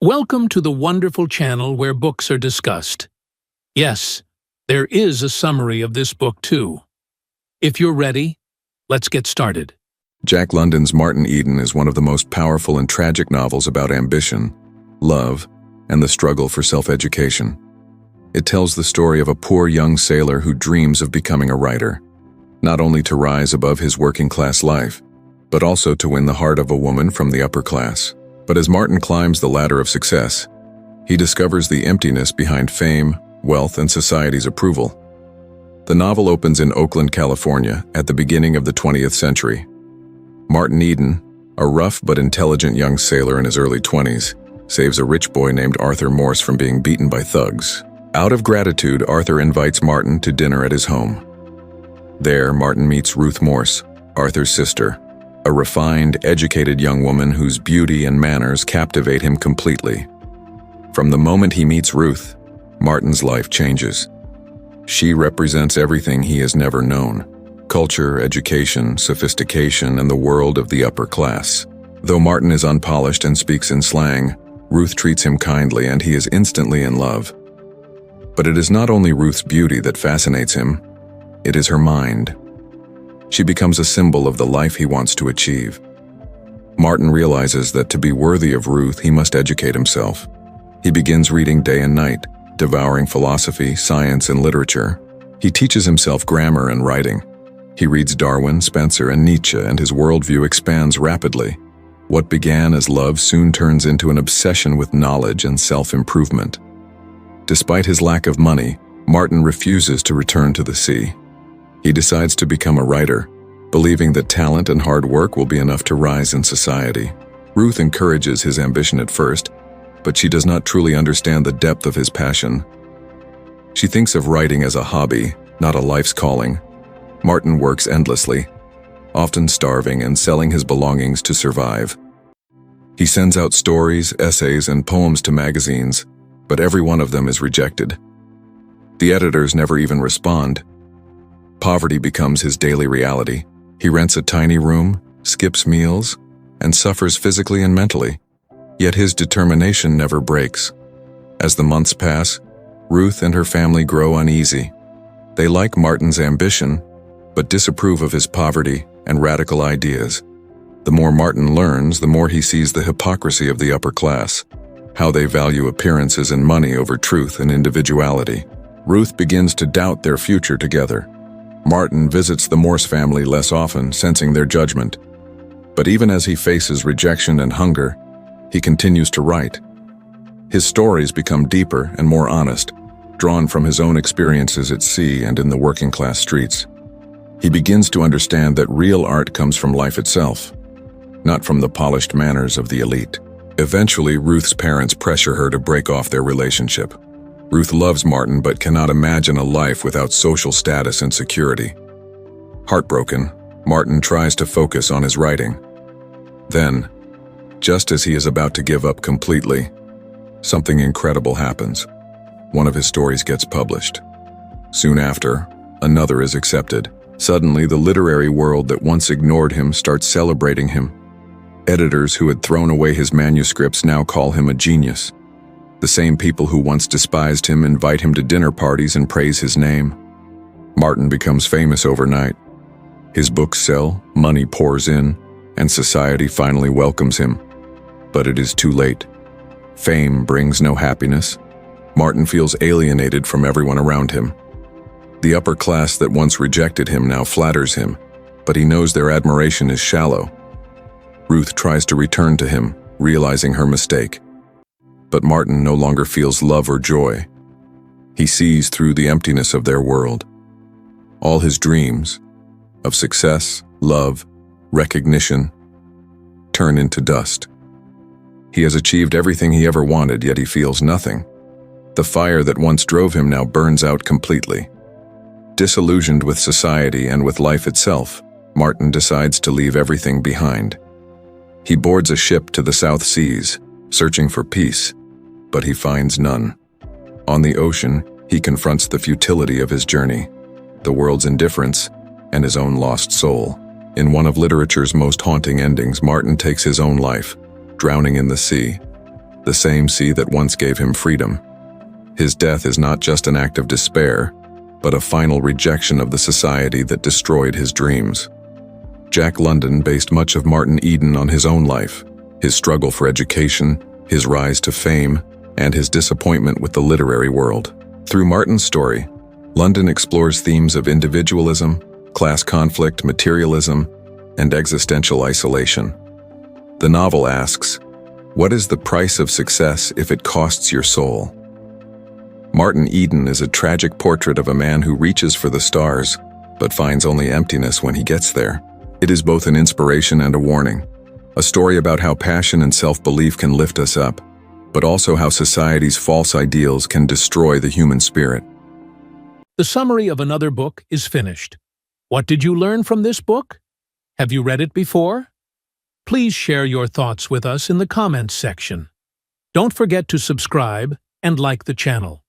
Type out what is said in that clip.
Welcome to the wonderful channel where books are discussed. Yes, there is a summary of this book too. If you're ready, let's get started. Jack London's Martin Eden is one of the most powerful and tragic novels about ambition, love, and the struggle for self-education. It tells the story of a poor young sailor who dreams of becoming a writer, not only to rise above his working-class life, but also to win the heart of a woman from the upper class. But as Martin climbs the ladder of success, he discovers the emptiness behind fame, wealth, and society's approval. The novel opens in Oakland, California, at the beginning of the 20th century. Martin Eden, a rough but intelligent young sailor in his early 20s, saves a rich boy named Arthur Morse from being beaten by thugs. Out of gratitude, Arthur invites Martin to dinner at his home. There, Martin meets Ruth Morse, Arthur's sister, a refined, educated young woman whose beauty and manners captivate him completely. From the moment he meets Ruth, Martin's life changes. She represents everything he has never known: culture, education, sophistication, and the world of the upper class. Though Martin is unpolished and speaks in slang, Ruth treats him kindly and he is instantly in love. But it is not only Ruth's beauty that fascinates him, it is her mind. She becomes a symbol of the life he wants to achieve. Martin realizes that to be worthy of Ruth, he must educate himself. He begins reading day and night, devouring philosophy, science, and literature. He teaches himself grammar and writing. He reads Darwin, Spencer, and Nietzsche, and his worldview expands rapidly. What began as love soon turns into an obsession with knowledge and self-improvement. Despite his lack of money, Martin refuses to return to the sea. He decides to become a writer, believing that talent and hard work will be enough to rise in society. Ruth encourages his ambition at first, but she does not truly understand the depth of his passion. She thinks of writing as a hobby, not a life's calling. Martin works endlessly, often starving and selling his belongings to survive. He sends out stories, essays, and poems to magazines, but every one of them is rejected. The editors never even respond. Poverty becomes his daily reality. He rents a tiny room, skips meals, and suffers physically and mentally. Yet his determination never breaks. As the months pass, Ruth and her family grow uneasy. They like Martin's ambition, but disapprove of his poverty and radical ideas. The more Martin learns, the more he sees the hypocrisy of the upper class, how they value appearances and money over truth and individuality. Ruth begins to doubt their future together. Martin visits the Morse family less often, sensing their judgment. But even as he faces rejection and hunger, he continues to write. His stories become deeper and more honest, drawn from his own experiences at sea and in the working-class streets. He begins to understand that real art comes from life itself, not from the polished manners of the elite. Eventually, Ruth's parents pressure her to break off their relationship. Ruth loves Martin but cannot imagine a life without social status and security. Heartbroken, Martin tries to focus on his writing. Then, just as he is about to give up completely, something incredible happens. One of his stories gets published. Soon after, another is accepted. Suddenly, the literary world that once ignored him starts celebrating him. Editors who had thrown away his manuscripts now call him a genius. The same people who once despised him invite him to dinner parties and praise his name. Martin becomes famous overnight. His books sell, money pours in, and society finally welcomes him. But it is too late. Fame brings no happiness. Martin feels alienated from everyone around him. The upper class that once rejected him now flatters him, but he knows their admiration is shallow. Ruth tries to return to him, realizing her mistake. But Martin no longer feels love or joy. He sees through the emptiness of their world. All his dreams of success, love, recognition turn into dust. He has achieved everything he ever wanted, yet he feels nothing. The fire that once drove him now burns out completely. Disillusioned with society and with life itself, Martin decides to leave everything behind. He boards a ship to the South Seas, searching for peace, but he finds none. On the ocean, he confronts the futility of his journey, the world's indifference, and his own lost soul. In one of literature's most haunting endings, Martin takes his own life, drowning in the sea. the same sea that once gave him freedom. His death is not just an act of despair, but a final rejection of the society that destroyed his dreams. Jack London based much of Martin Eden on his own life, his struggle for education, his rise to fame, and his disappointment with the literary world. Through Martin's story, London explores themes of individualism, class conflict, materialism, and existential isolation. The novel asks, what is the price of success if it costs your soul? Martin Eden is a tragic portrait of a man who reaches for the stars, but finds only emptiness when he gets there. It is both an inspiration and a warning, a story about how passion and self-belief can lift us up, but also how society's false ideals can destroy the human spirit. The summary of another book is finished. What did you learn from this book? Have you read it before? Please share your thoughts with us in the comments section. Don't forget to subscribe and like the channel.